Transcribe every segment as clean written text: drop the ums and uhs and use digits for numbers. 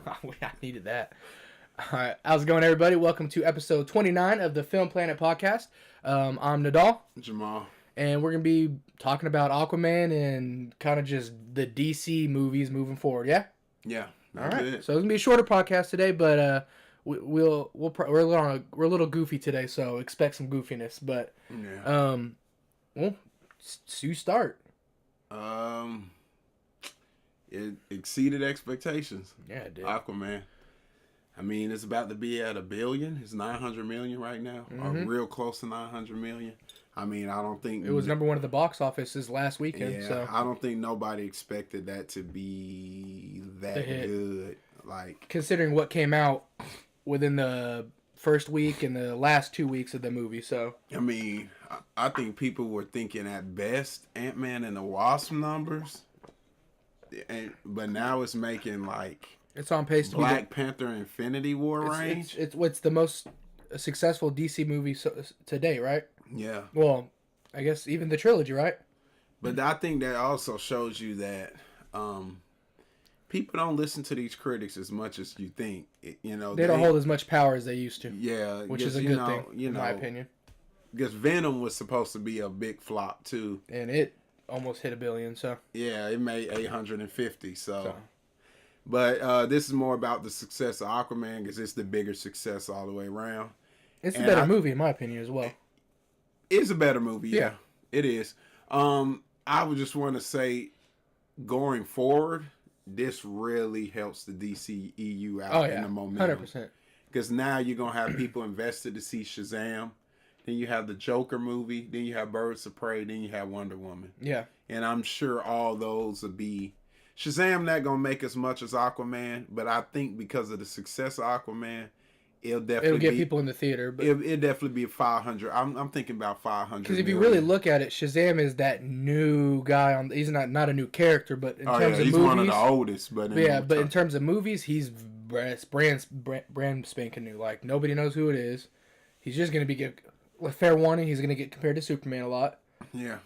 I needed that. All right, how's it going, everybody? Welcome to episode 29 of the Film Planet podcast. I'm Nadal, Jamal. and we're going to be talking about Aquaman and kind of just the DC movies moving forward, yeah? Yeah. All right, It. so it's going to be a shorter podcast today, but we're a little goofy today, so expect some goofiness. But, Yeah. well, you start. It exceeded expectations. Yeah, it did. Aquaman. I mean, it's about to be at $1 billion. It's 900 million right now, or real close to 900 million. I mean, I don't think It was number one at the box offices last weekend. Yeah, so I don't think nobody expected that to be that good. Like, considering what came out within the first week and the last 2 weeks of the movie, so I mean, I think people were thinking at best Ant-Man and the Wasp numbers, but now it's making like it's on pace to Black Panther Infinity War range. It's the most successful DC movie today, right? Yeah. Well, I guess even the trilogy, right? But I think that also shows you that people don't listen to these critics as much as you think. They don't hold as much power as they used to. Yeah. Which is a good thing, in my opinion. Because Venom was supposed to be a big flop, too. And it almost hit $1 billion, so. Yeah, it made 850, so. But this is more about the success of Aquaman because it's the bigger success all the way around. It's a better movie, in my opinion, as well. It's a better movie, yeah. It is. I would just want to say, going forward, this really helps the DCEU out in the momentum. 100%. Because now you're going to have people invested to see Shazam. Then you have the Joker movie. Then you have Birds of Prey. Then you have Wonder Woman. Yeah. And I'm sure all those will be... Shazam not going to make as much as Aquaman, but I think because of the success of Aquaman, it'll get people in the theater. But it'll definitely be 500. I'm thinking about 500. Because if you really look at it, Shazam is that new guy on. He's not a new character, but in terms of he's movies, one of the oldest. But in terms of movies, he's brand spanking new. Like nobody knows who it is. He's just gonna be with fair warning. He's gonna get compared to Superman a lot. Yeah.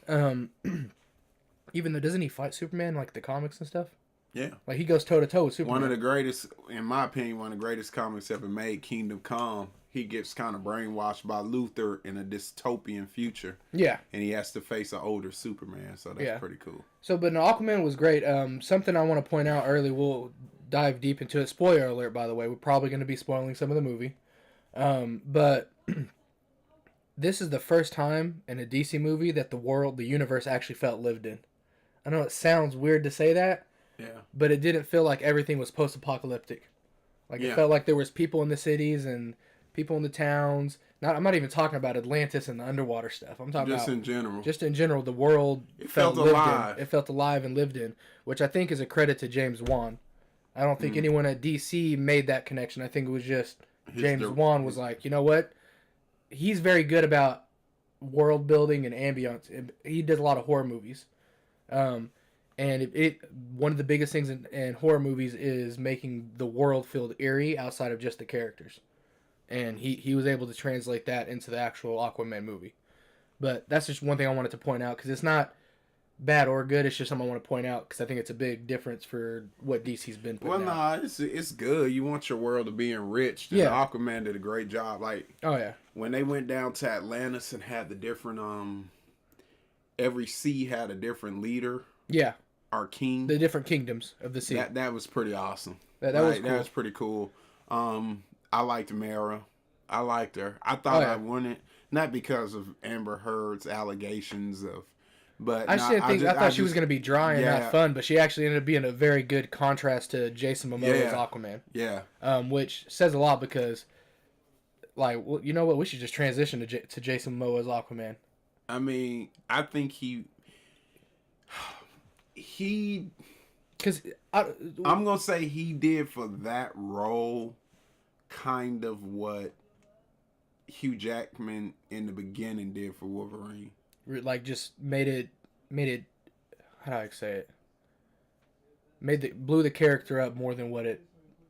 Even though doesn't he fight Superman like the comics and stuff? Yeah. Like he goes toe to toe with Superman. One of the greatest, in my opinion, one of the greatest comics ever made, Kingdom Come. He gets kind of brainwashed by Luthor in a dystopian future. Yeah. And he has to face an older Superman, so that's pretty cool. So, but no, Aquaman was great. Something I want to point out early, we'll dive deep into it. Spoiler alert, by the way. We're probably going to be spoiling some of the movie. But this is the first time in a DC movie that the universe actually felt lived in. I know it sounds weird to say that. Yeah. But it didn't feel like everything was post-apocalyptic. Like it felt like there was people in the cities and people in the towns. I'm not even talking about Atlantis and the underwater stuff. I'm talking just in general. Just in general, the world felt alive. It felt alive and lived in, which I think is a credit to James Wan. I don't think anyone at DC made that connection. I think it was just James Wan was like, you know what? He's very good about world building and ambience. He did a lot of horror movies. And one of the biggest things in horror movies is making the world feel eerie outside of just the characters. And he was able to translate that into the actual Aquaman movie. But that's just one thing I wanted to point out because it's not bad or good. It's just something I want to point out because I think it's a big difference for what DC's been putting out. It's good. You want your world to be enriched. And Aquaman did a great job. Like, when they went down to Atlantis and had the different every sea had a different leader. Yeah. Our king. The different kingdoms of the sea. That was pretty awesome. That was cool. That was pretty cool. I liked Mara. I liked her. I thought I wanted, not because of Amber Heard's allegations but I thought she was going to be dry and not fun, but she actually ended up being a very good contrast to Jason Momoa's Aquaman. Yeah. Which says a lot because, like, well, you know what? We should just transition to Jason Momoa's Aquaman. I mean, I think because I'm gonna say he did for that role kind of what Hugh Jackman in the beginning did for Wolverine. Like just made it how do I say it? Blew the character up more than what it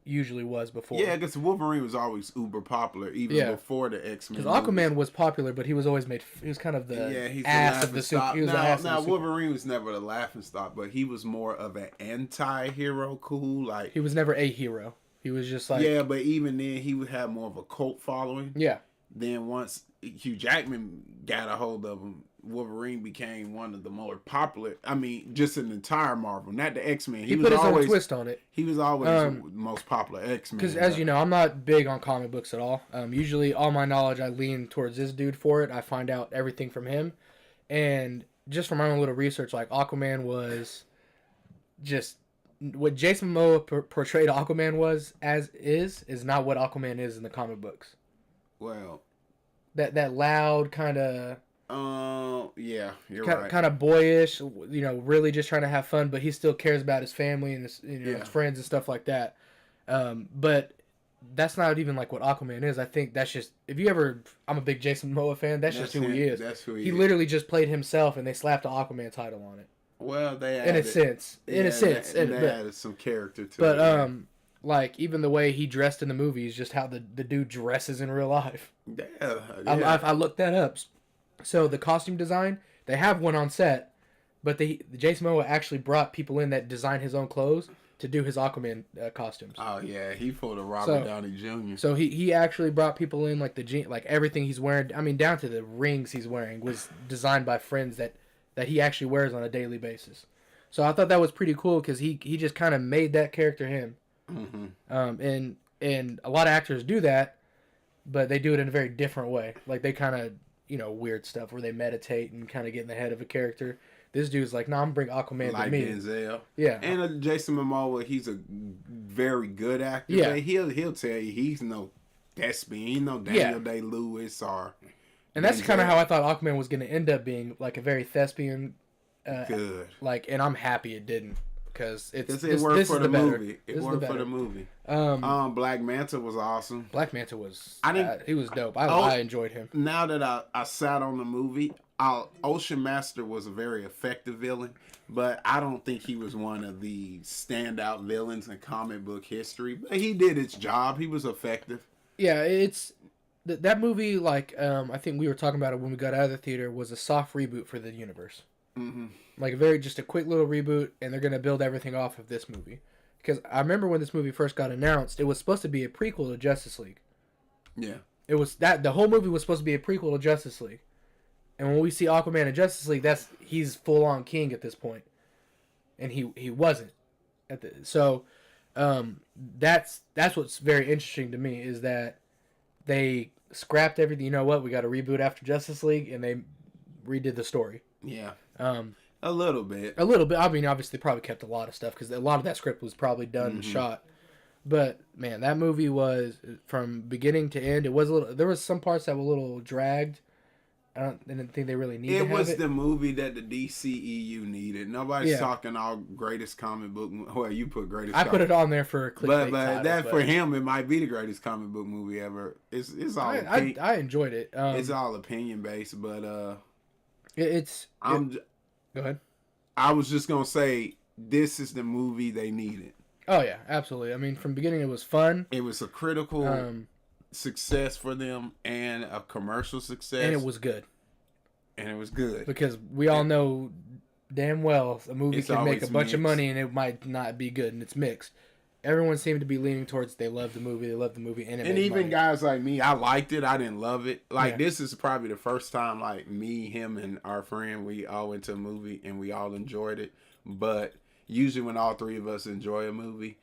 usually was before. Yeah, because Wolverine was always uber popular even before the X-Men. Because Aquaman was popular, but he was always he was kind of the ass of the suit. Now Wolverine was never the laughing stock, but he was more of an anti-hero. Cool, like he was never a hero. He was just like, yeah, but even then, he would have more of a cult following. yeah. Then once Hugh Jackman got a hold of him, Wolverine became one of the more popular. I mean, just an entire Marvel, not the X-Men. He put his own twist on it. He was always the most popular X-Men. Because as you know, I'm not big on comic books at all. Usually, all my knowledge, I lean towards this dude for it. I find out everything from him. And just from my own little research, like Aquaman was just what Jason Momoa portrayed Aquaman is not what Aquaman is in the comic books. Well, that loud kind of yeah, you're right. Kind of boyish, really just trying to have fun, but he still cares about his family and his friends and stuff like that. But that's not even like what Aquaman is. I think that's just I'm a big Jason Momoa fan. That's just who he is. That's who he is. He literally just played himself, and they slapped the Aquaman title on it. Well, they added, in a sense, they added some character to it. But like even the way he dressed in the movies, just how the dude dresses in real life. Yeah. I looked that up. So the costume design, they have one on set, but Jason Momoa actually brought people in that design his own clothes to do his Aquaman costumes. Oh yeah, he pulled a Robert Downey Jr. So he actually brought people in, like like everything he's wearing. I mean, down to the rings he's wearing was designed by friends that he actually wears on a daily basis. So I thought that was pretty cool because he just kind of made that character him. Mm-hmm. And a lot of actors do that, but they do it in a very different way. Like they kind of weird stuff where they meditate and kind of get in the head of a character. This dude's like, nah, I'm bring Aquaman like to me. Denzel. Yeah. And Jason Momoa, he's a very good actor. Yeah. He'll tell you he's no thespian. He's no Daniel Day-Lewis or... And that's kind of how I thought Aquaman was going to end up being, like a very thespian... good. And I'm happy it didn't. Because it worked for the movie. It worked for the movie. Black Manta was awesome. Black Manta was... he was dope. I enjoyed him. Now that I sat on the movie... Ocean Master was a very effective villain, but I don't think he was one of the standout villains in comic book history. But he did his job. He was effective. Yeah, it's that movie. Like I think we were talking about it when we got out of the theater. Was a soft reboot for the universe. Mm-hmm. Like just a quick little reboot, and they're gonna build everything off of this movie. Because I remember when this movie first got announced, it was supposed to be a prequel to Justice League. Yeah, it was the whole movie was supposed to be a prequel to Justice League. And when we see Aquaman in Justice League, he's full on king at this point, and he wasn't so that's what's very interesting to me is that they scrapped everything. You know what? We got to reboot after Justice League, and they redid the story. Yeah, a little bit. I mean, obviously, they probably kept a lot of stuff because a lot of that script was probably done and shot. But man, that movie was from beginning to end. It was a little. There was some parts that were a little dragged. I didn't think they really needed it. Was the movie that the DCEU needed. Nobody's talking all greatest comic book. Well, you put greatest. I put it on there for a clickbait but for him, it might be the greatest comic book movie ever. It's all. I enjoyed it. It's all opinion based, but go ahead. I was just gonna say this is the movie they needed. Oh yeah, absolutely. I mean, from the beginning, it was fun. It was a critical. Success for them and a commercial success, and it was good because we all know damn well a movie can make a bunch of money and it might not be good, and it's mixed. Everyone seemed to be leaning towards they love the movie, and even money. Guys like me, I liked it. I didn't love it. This is probably the first time like me, him, and our friend, we all went to a movie and we all enjoyed it. But usually when all three of us enjoy a movie,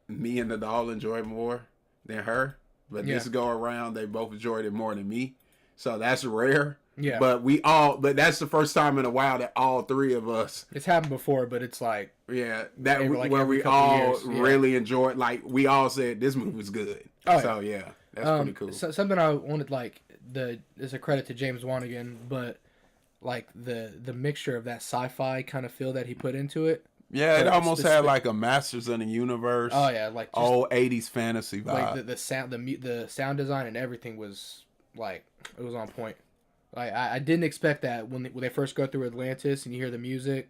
me and the doll enjoy more than her, but this go around they both enjoyed it more than me, so that's rare. Yeah, but that's the first time in a while that all three of us. It's happened before, but it's like where we all really enjoyed. Like we all said this movie was good. That's pretty cool. So something I wanted is a credit to James Wan again, but like the mixture of that sci-fi kind of feel that he put into it. Yeah, it almost had like a Masters of the Universe. Oh yeah, like just, old '80s fantasy vibe. Like the sound design and everything was like it was on point. Like I didn't expect that when they first go through Atlantis and you hear the music,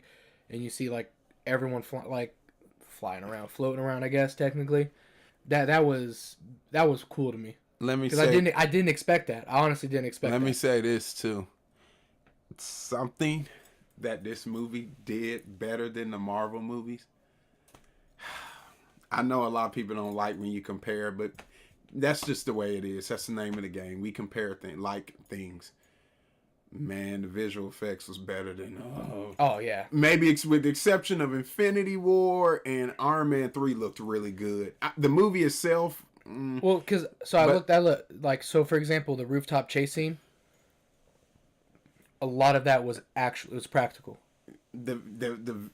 and you see like everyone flying around, floating around. I guess technically, that was cool to me. Let me say, I didn't expect that. I honestly didn't expect. Let me say this too. Something that this movie did better than the Marvel movies. I know a lot of people don't like when you compare, but that's just the way it is. That's the name of the game. We compare things. Man, the visual effects was better than. Oh yeah. Maybe with the exception of Infinity War and Iron Man 3 looked really good. The movie itself. Well, I looked like so. For example, the rooftop chase scene. A lot of that was practical. The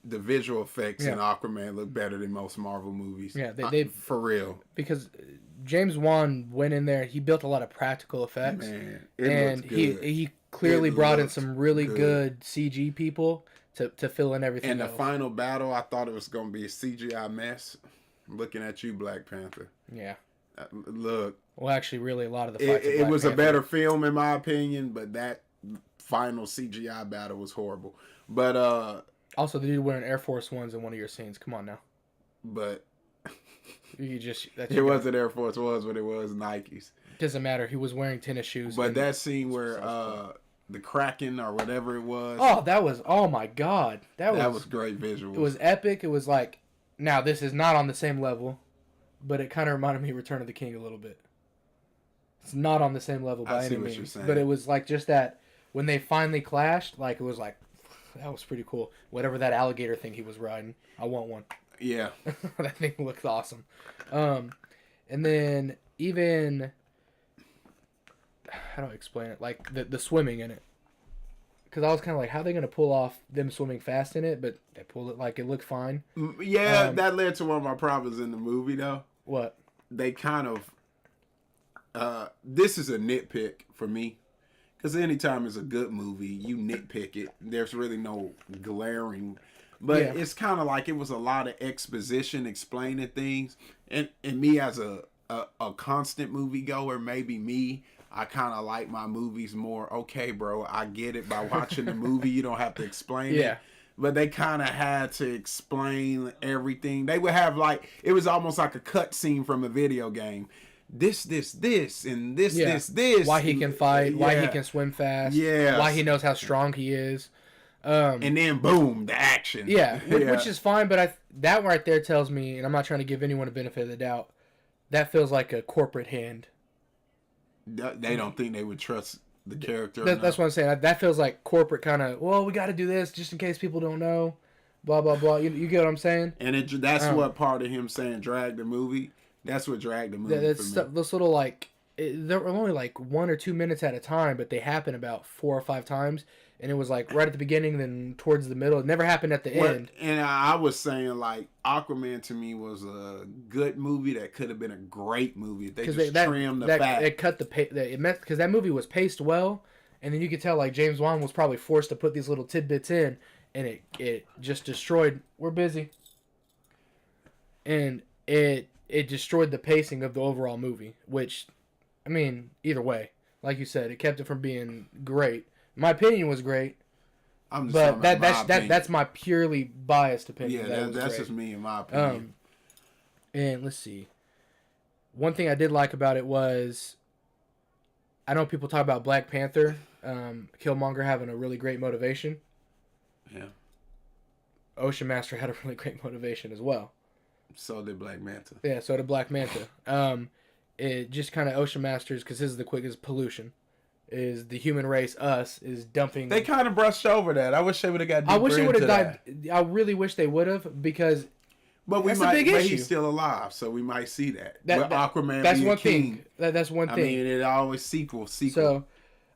visual effects in Aquaman look better than most Marvel movies. Yeah, they for real. Because James Wan went in there. He built a lot of practical effects. Man, and he clearly brought in some really good CG people to fill in everything. And the final battle, I thought it was going to be a CGI mess. Looking at you, Black Panther. Yeah. Look. Well, actually, really, a lot of the fights. It was Panther. A better film, in my opinion, but that final CGI battle was horrible. But also, the dude wearing Air Force Ones in one of your scenes. Come on now. But it wasn't Air Force Ones, but it was Nikes. Doesn't matter. He was wearing tennis shoes. But that scene where the Kraken or whatever it was. Oh my God. That was great visuals. It was epic. It was like, now this is not on the same level, but it kind of reminded me of Return of the King a little bit. It's not on the same level by any means, but it was like just that when they finally clashed, like it was like, that was pretty cool. Whatever that alligator thing he was riding, I want one. Yeah. That thing looks awesome. And then even, how do I explain it? Like the swimming in it. Because I was kind of like, how are they going to pull off them swimming fast in it? But they pulled it like it looked fine. Yeah, that led to one of my problems in the movie, though. What? They kind of, this is a nitpick for me. Because anytime it's a good movie, you nitpick it. There's really no glaring. But it's kind of like it was a lot of exposition explaining things. And me as a constant moviegoer, maybe me, I kind of like my movies more. Okay, bro, I get it. By watching the movie, you don't have to explain it. But they kind of had to explain everything. They would have it was almost like a cut scene from a video game. This, and this. Why he can fight, why he can swim fast, why he knows how strong he is. And then boom, the action. Which is fine, but that right there tells me, and I'm not trying to give anyone a benefit of the doubt, that feels like a corporate hand. They don't think they would trust the character. That's what I'm saying. That feels like corporate kind of, well, we got to do this just in case people don't know, blah, blah, blah. You get what I'm saying? And that's what part of him saying drag the movie. That's what dragged the movie for me. Those little, they were only 1 or 2 minutes at a time, but they happen about 4 or 5 times. And it was right at the beginning, then towards the middle. It never happened at the end. And I was saying, Aquaman to me was a good movie that could have been a great movie. They just trimmed the fat. It cut the pace. Because that movie was paced well. And then you could tell, James Wan was probably forced to put these little tidbits in. And it just destroyed. We're busy. And it destroyed the pacing of the overall movie. Which, I mean, either way. Like you said, it kept it from being great. My opinion was great, but that's my purely biased opinion. Yeah, that's just me in my opinion. And let's see. One thing I did like about it was, I know people talk about Black Panther, Killmonger having a really great motivation. Yeah. Ocean Master had a really great motivation as well. So did Black Manta. Yeah, so did Black Manta. It just kind of Ocean Masters, because this is the quickest pollution. Is the human race, us, is dumping. They kind of brushed over that. I wish they would have got deeper. I wish they would have died. I really wish they would have, because that's a big issue. He's still alive, so we might see that. Aquaman that's being one king. thing. That's one thing. I mean, it always sequel. So,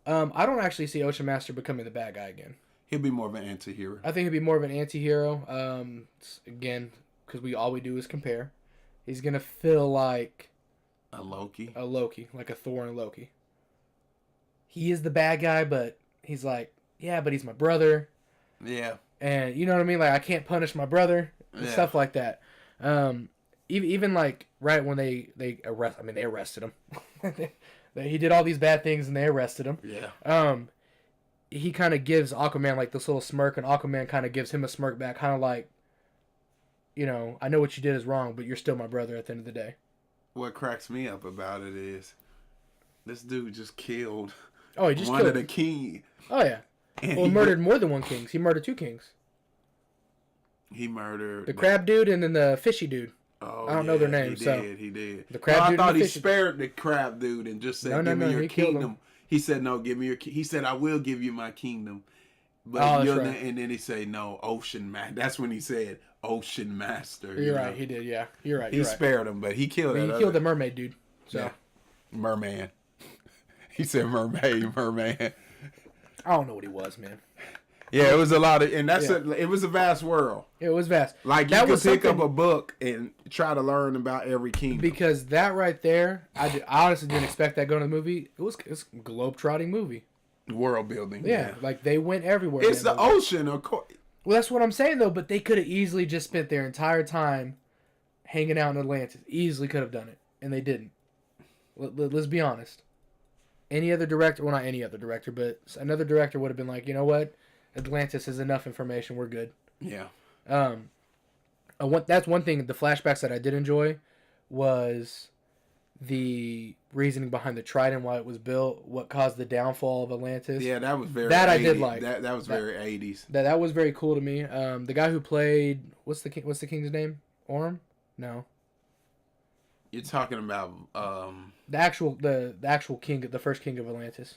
I don't actually see Ocean Master becoming the bad guy again. He'll be more of an anti-hero. I think he'll be more of an anti-hero. Again, because all we do is compare. He's gonna feel like a Loki, like a Thor and Loki. He is the bad guy, but he's like, yeah, but he's my brother. Yeah. And you know what I mean? I can't punish my brother and stuff like that. Even right when they arrested him. He did all these bad things and they arrested him. Yeah. He kind of gives Aquaman this little smirk, and Aquaman kind of gives him a smirk back, kind of like, I know what you did is wrong, but you're still my brother at the end of the day. What cracks me up about it is this dude just killed. Oh, he just one killed of the king. Oh yeah. Well, he murdered more than one king. He murdered 2 kings. He murdered the crab dude and then the fishy dude. Oh, I don't know their names. He did. The crab I dude thought and the he fish- spared the crab dude and just said, "Give me your he killed him. kingdom." He said, "No, give me your." He said, "I will give you my kingdom." But Oh, that's right. And then he said, "No, Ocean Man." That's when he said, "Ocean Master." You're right. He did. Yeah, you're right. He spared him, but he killed. But he killed the mermaid dude. So yeah. Merman. He said, "Merman." I don't know what he was, man. Yeah, it was a lot of, and it was a vast world. It was vast. Like you could pick up a book and try to learn about every kingdom. Because that right there, I honestly didn't expect that going to the movie. It's a globe-trotting movie. World building. Yeah, like they went everywhere. It's the ocean, of course. Well, that's what I'm saying though. But they could have easily just spent their entire time hanging out in Atlantis. Easily could have done it, and they didn't. Let's be honest. Any other director, well, not any other director, but another director would have been like, you know what? Atlantis is enough information. We're good. Yeah. That's one thing. The flashbacks that I did enjoy was the reasoning behind the trident, why it was built, what caused the downfall of Atlantis. Yeah, that was very. That 80s. I did like. That was very 80s. That was very cool to me. The guy who played what's the king's name? Orm? No. You're talking about the actual king, the first king of Atlantis.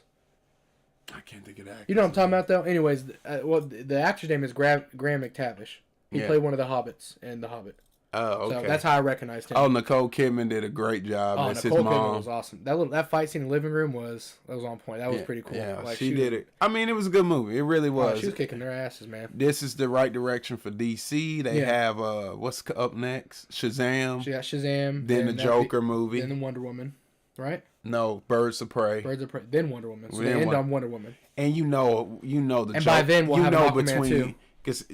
I can't think of that. You know what I'm talking about, though? Anyways, the actor's name is Graham McTavish. He played one of the hobbits in The Hobbit. Oh, okay. So that's how I recognized him. Oh, Nicole Kidman did a great job. Oh, as Nicole his mom. Kidman was awesome. That fight scene in the living room was on point. That was pretty cool. Yeah, like, she did it. I mean, it was a good movie. It really was. She was kicking their asses, man. This is the right direction for DC. They have what's up next? Shazam. She got Shazam. Then the Joker movie. Then the Wonder Woman, right? No, Birds of Prey. Then Wonder Woman. So they end on Wonder Woman. And you know the. And by then we'll have Aquaman too. Because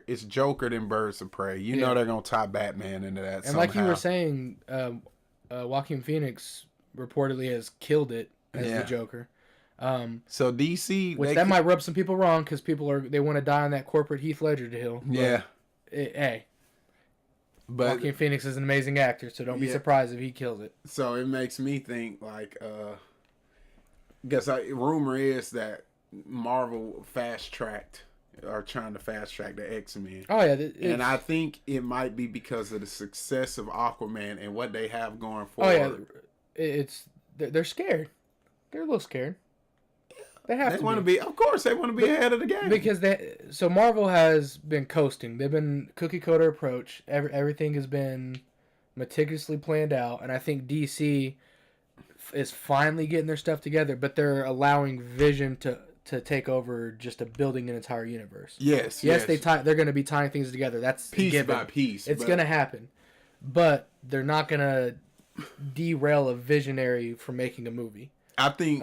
it's Joker then Birds of Prey. You know they're gonna tie Batman into that. And somehow. Like you were saying, Joaquin Phoenix reportedly has killed it as the Joker. So DC, which might rub some people wrong because they want to die on that corporate Heath Ledger hill. Hey. But Joaquin Phoenix is an amazing actor, so don't be surprised if he kills it. So it makes me think like, rumor is that Marvel are trying to fast track the X-Men. Oh yeah, and I think it might be because of the success of Aquaman and what they have going forward. Oh yeah, they're scared. They're a little scared. They want to be. Of course, they want to be ahead of the game. Because so Marvel has been coasting. They've been cookie cutter approach. Everything has been meticulously planned out, and I think DC is finally getting their stuff together. But they're allowing Vision to take over just building an entire universe. Yes. They're going to be tying things together. That's piece by piece. It's going to happen, but they're not going to derail a visionary from making a movie. I think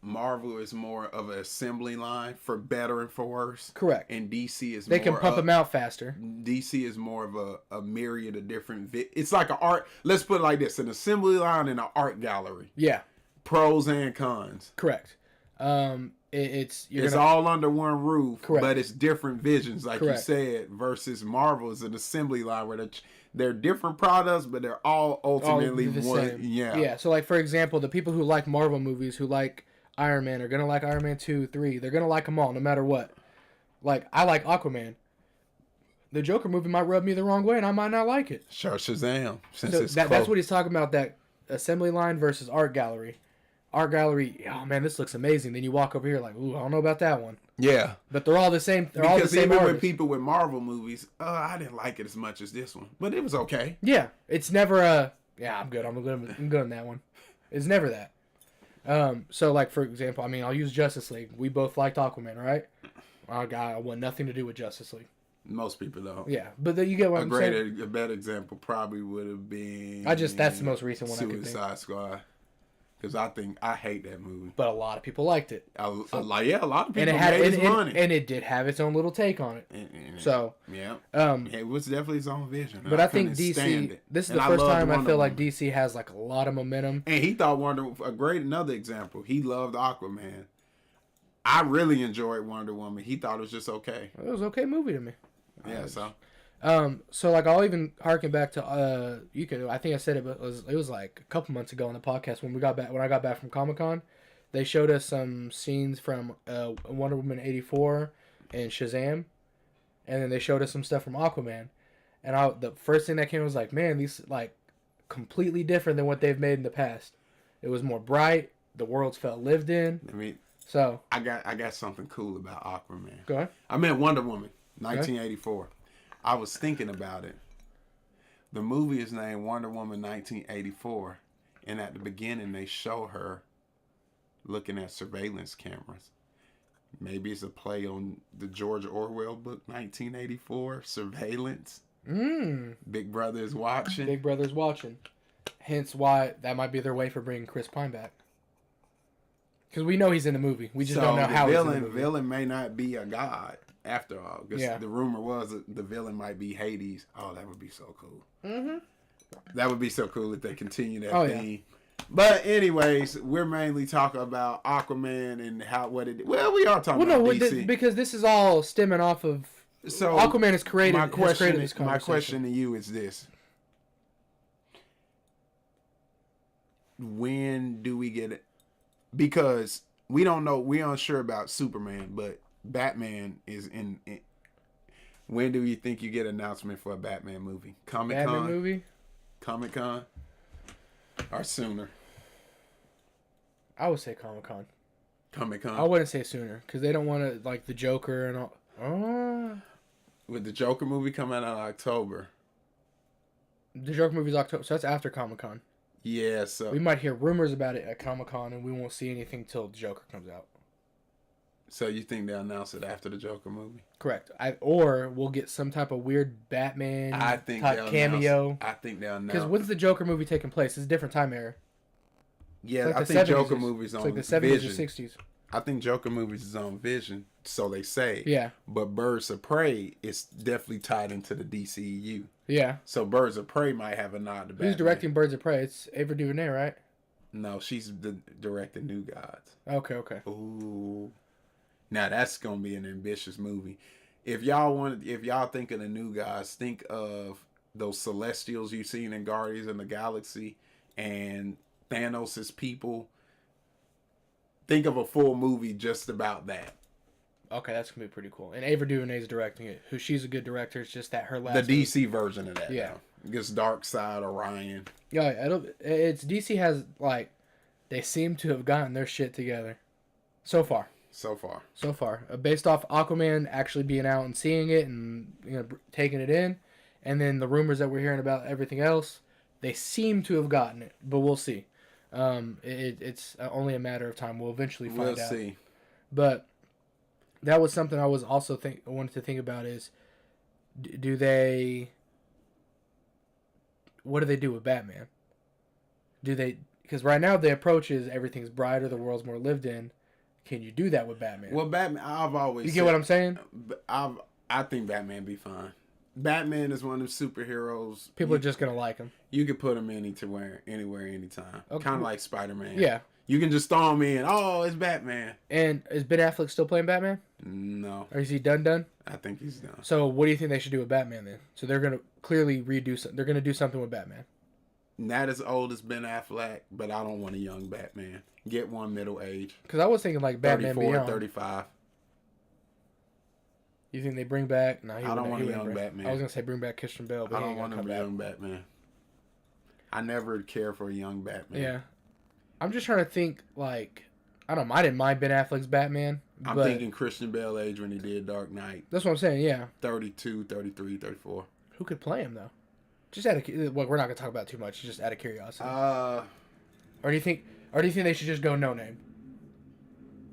Marvel is more of an assembly line for better and for worse. Correct. And DC is they can pump them out faster. DC is more of a myriad of different. It's like an art. Let's put it like this: an assembly line and an art gallery. Yeah. Pros and cons. Correct. It's all under one roof. Correct. But it's different visions, like you said. Versus Marvel is an assembly line where they're different products, but they're all ultimately one. Same. Yeah. Yeah. So, like, for example, the people who like Marvel movies, who like Iron Man, are going to like Iron Man 2, 3. They're going to like them all, no matter what. Like, I like Aquaman. The Joker movie might rub me the wrong way, and I might not like it. Sure, Shazam. That's what he's talking about, that assembly line versus art gallery. Art gallery, oh, man, this looks amazing. Then you walk over here like, ooh, I don't know about that one. Yeah, but they're all the same. They're all the same. Because even with people with Marvel movies, I didn't like it as much as this one, but it was okay. Yeah, it's never I'm good. I'm good on that one. It's never that. So like for example, I mean, I'll use Justice League. We both liked Aquaman, right? I want nothing to do with Justice League. Most people don't. Yeah, but then you get what I'm saying. A better example probably would have been. That's the most recent one. Suicide Squad. Because I hate that movie. But a lot of people liked it. A lot of people made its money. And it did have its own little take on it. It was definitely its own vision. But I think DC, this is the first time I feel like DC has like a lot of momentum. And he thought another example, he loved Aquaman. I really enjoyed Wonder Woman. He thought it was just okay. It was an okay movie to me. Yeah, so. So like I'll even harken back to I think I said it, but it was like a couple months ago on the podcast when I got back from Comic-Con. They showed us some scenes from Wonder Woman 84 and Shazam, and then they showed us some stuff from Aquaman. And the first thing that came was like, man, these like completely different than what they've made in the past. It was more bright. The worlds felt lived in. I mean, so I got something cool about Aquaman. Go ahead. I meant Wonder Woman, 1984. I was thinking about it. The movie is named Wonder Woman 1984, and at the beginning they show her looking at surveillance cameras. Maybe it's a play on the George Orwell book, 1984, Surveillance. Big Brother is watching. Big Brother's watching. Hence why that might be their way for bringing Chris Pine back. Because we know he's in the movie. We just don't know how he's in the movie. Villain may not be a god after all. Because the rumor was that the villain might be Hades. Oh, that would be so cool. Mm-hmm. That would be so cool if they continue that theme. Yeah. But anyways, we're mainly talking about Aquaman and well, we are talking about DC. Because this is all stemming off of Aquaman has created this conversation. My question to you is this. When do we get it? Because we don't know, we're unsure about Superman, but Batman is in. When do you think you get an announcement for a Batman movie? Comic-Con? Batman movie? Comic-Con? Or sooner? I would say Comic-Con. Comic-Con? I wouldn't say sooner, because they don't want to, like, the Joker and all. With the Joker movie coming out in October. The Joker movie's October, so that's after Comic-Con. Yeah, so... We might hear rumors about it at Comic-Con, and we won't see anything till the Joker comes out. So you think they'll announce it after the Joker movie? Correct. Or we'll get some type of weird Batman type cameo. I think they'll announce. Because when's the Joker movie taking place? It's a different time era. Yeah, like I think Joker movies on Vision. It's like the 70s or 60s. I think Joker movies is on Vision, so they say. Yeah. But Birds of Prey is definitely tied into the DCEU. Yeah. So Birds of Prey might have a nod to Batman. Who's directing Birds of Prey? It's Ava DuVernay, right? No, she's directing New Gods. Okay. Ooh. Now that's gonna be an ambitious movie. If y'all think of the New Gods, think of those Celestials you've seen in Guardians of the Galaxy and Thanos' people. Think of a full movie just about that. Okay, that's gonna be pretty cool. And Ava DuVernay is directing it. She's a good director. It's just that her last. The DC version of that. Yeah. It's Darkseid, Orion. Yeah, it's DC has like, they seem to have gotten their shit together, so far. Based off Aquaman actually being out and seeing it and taking it in, and then the rumors that we're hearing about everything else, they seem to have gotten it. But we'll see. It's only a matter of time. We'll eventually find out. We'll see. But that was something I was also wanted to think about is, what do they do with Batman? Because right now the approach is everything's brighter, the world's more lived in. Can you do that with Batman? Well, Batman, I've always... You get what I'm saying? I think Batman be fine. Batman is one of the superheroes. People are just going to like him. You can put him anywhere, anytime. Okay. Kind of like Spider-Man. Yeah. You can just throw him in. Oh, it's Batman. And is Ben Affleck still playing Batman? No. Or is he done? I think he's done. So what do you think they should do with Batman then? So they're going to clearly they're going to do something with Batman. Not as old as Ben Affleck, but I don't want a young Batman. Get one middle age. Because I was thinking like Batman 34, Beyond. 35. You think they bring back? No, I don't want a young Batman. I was going to say bring back Christian Bale, but I don't want a young Batman. I never care for a young Batman. Yeah. I'm just trying to think, like, I don't know, I didn't mind Ben Affleck's Batman. I'm thinking Christian Bale age when he did Dark Knight. That's what I'm saying, yeah. 32, 33, 34. Who could play him, though? Just out of... Well, we're not going to talk about it too much, just out of curiosity. Or do you think they should just go no-name?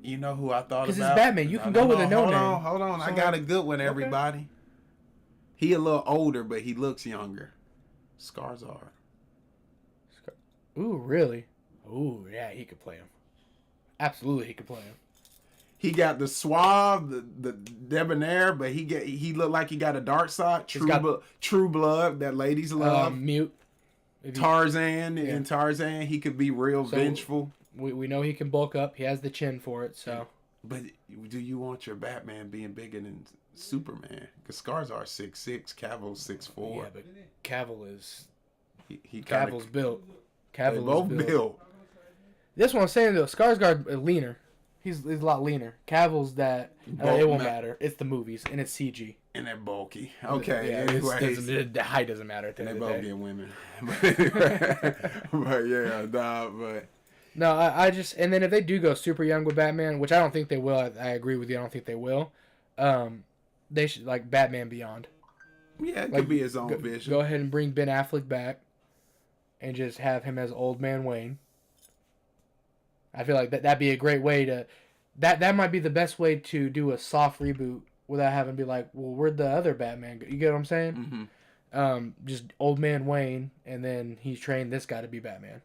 You know who I thought about? Because it's Batman. You can go with a no-name. Hold on. I got a good one, everybody. Okay. He a little older, but he looks younger. Skarsgård. Ooh, really? Ooh, yeah, he could play him. Absolutely, he could play him. He got the suave, the debonair, but he looked like he got a dark side. True blood that ladies love. Mute. Tarzan in Tarzan, he could be real vengeful. We know he can bulk up. He has the chin for it. So, but do you want your Batman being bigger than Superman? Because Skarsgård's 6'6", Cavill's 6'4". Yeah, but Cavill is Cavill's built. Cavill's both built. That's what I'm saying though. Skarsgård is leaner. He's a lot leaner. Cavill's that it won't matter. It's the movies and it's CG. And they're bulky. Okay. Yeah, Anyways, the height doesn't matter. At the and they end of the both day. get women. But yeah, nah, but No, I just and then if they do go super young with Batman, which I don't think they will, I agree with you. I don't think they will. They should like Batman Beyond. yeah, it Like, could be his own vision. Go ahead and bring Ben Affleck back, and just have him as Old Man Wayne. I feel like that'd be a great way to. That might be the best way to do a soft reboot without having to be like, well, where'd the other Batman go? You get what I'm saying? Mm-hmm. Just Old Man Wayne, and then he's trained this guy to be Batman.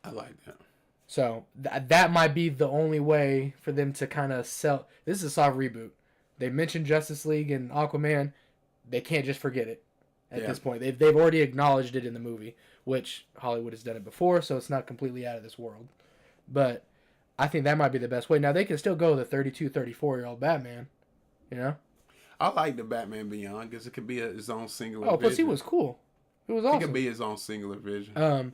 I like that. So that might be the only way for them to kind of sell. This is a soft reboot. They mentioned Justice League and Aquaman. They can't just forget it at this point. They've already acknowledged it in the movie, which Hollywood has done it before, so it's not completely out of this world. But I think that might be the best way. Now, they can still go the 32, 34-year-old Batman, you know? I like the Batman Beyond because it could be his own singular Oh, vision. plus he was cool. It was awesome. It could be his own singular vision.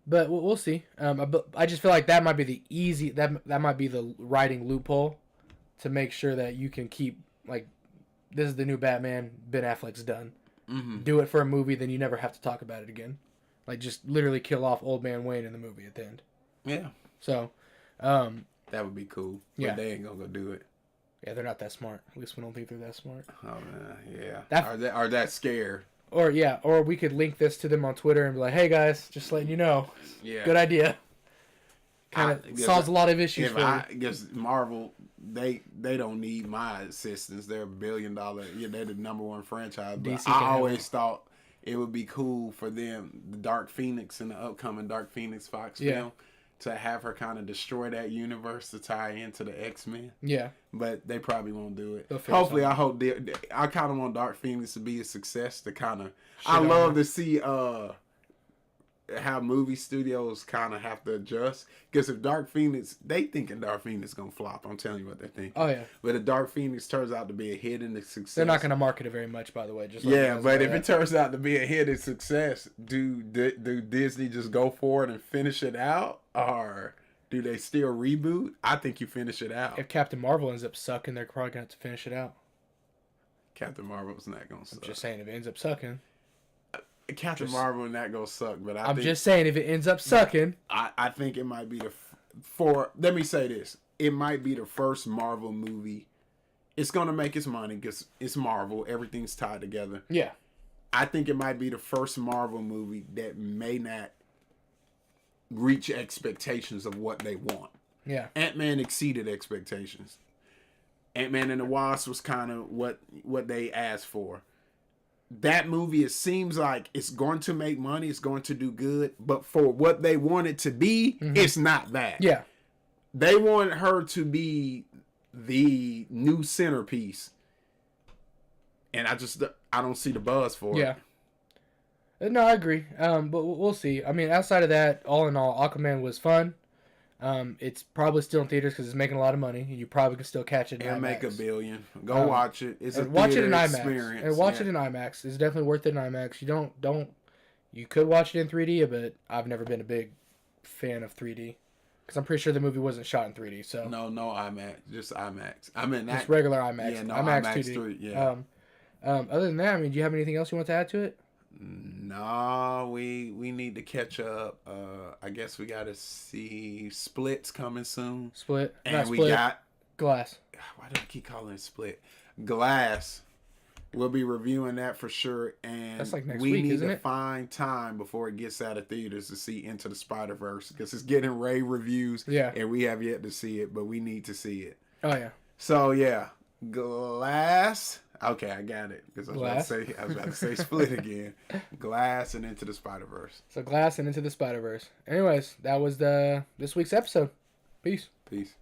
But we'll see. I just feel like that might be the easy... That might be the writing loophole to make sure that you can keep, like, this is the new Batman, Ben Affleck's done. Mm-hmm. Do it for a movie, then you never have to talk about it again. Like, just literally kill off Old Man Wayne in the movie at the end. Yeah. So, that would be cool. Yeah. But they ain't gonna go do it. yeah, they're not that smart. At least we don't think they're that smart. Oh man, yeah. That- Are that scared? Or we could link this to them on Twitter and be like, hey guys, just letting you know. Yeah. Good idea. Kind of solves a lot of issues for I guess Marvel, they don't need my assistance. They're $1 billion. Yeah, they're the #1 franchise. But DC I always thought it would be cool for them, the Dark Phoenix and the upcoming Dark Phoenix Fox film, to have her kind of destroy that universe to tie into the X-Men. Yeah. But they probably won't do it. Hopefully, I hope I kind of want Dark Phoenix to be a success. To kind of, I love to see how movie studios kind of have to adjust. Because if Dark Phoenix, they thinking Dark Phoenix gonna flop. I'm telling you what they're thinking. Oh yeah. But if Dark Phoenix turns out to be a hit and a success, They're not gonna market it very much, by the way. Just but if it turns out to be a hit and success, do Disney just go for it and finish it out, or do they still reboot? I think you finish it out. If Captain Marvel ends up sucking, they're probably gonna have to finish it out. Captain Marvel's not gonna suck. I'm just saying, if it ends up sucking. Captain Marvel not gonna suck, but I'm just saying, if it ends up sucking, I think it might be let me say this, it might be the first Marvel movie. It's gonna make its money because it's Marvel. Everything's tied together. yeah. I think it might be the first Marvel movie that may not reach expectations of what they want. Yeah. Ant-Man exceeded expectations. Ant-Man and the Wasp was kind of what they asked for. That movie, it seems like it's going to make money, it's going to do good, but for what they want it to be, it's not that. Yeah. They want her to be the new centerpiece. And I don't see the buzz for it. Yeah. No, I agree. But we'll see. I mean, outside of that, all in all, Aquaman was fun. It's probably still in theaters because it's making a lot of money, and you probably can still catch it in It'll IMAX. make $1 billion. Go watch it. It's a watch it in IMAX. experience. And watch it in IMAX. It's definitely worth it in IMAX. You could watch it in 3D, but I've never been a big fan of 3D because I'm pretty sure the movie wasn't shot in 3D. So no IMAX, just IMAX. I mean, just regular IMAX. Yeah, no, IMAX 2D. 3D. Yeah. Other than that, I mean, do you have anything else you want to add to it? No, we need to catch up. I guess we got to see Split's coming soon. Split. And Not we Split. got Glass. Why do I keep calling it Split? Glass. We'll be reviewing that for sure, and That's like next we week, need isn't to it? find time before it gets out of theaters to see Into the Spider-Verse because it's getting rave reviews. Yeah. And we have yet to see it, but we need to see it. Oh yeah. So yeah, Glass. Okay, I got it because I was about to say Split again. Glass and Into the Spider-Verse. So Glass and Into the Spider-Verse. Anyways, that was this week's episode. Peace. Peace.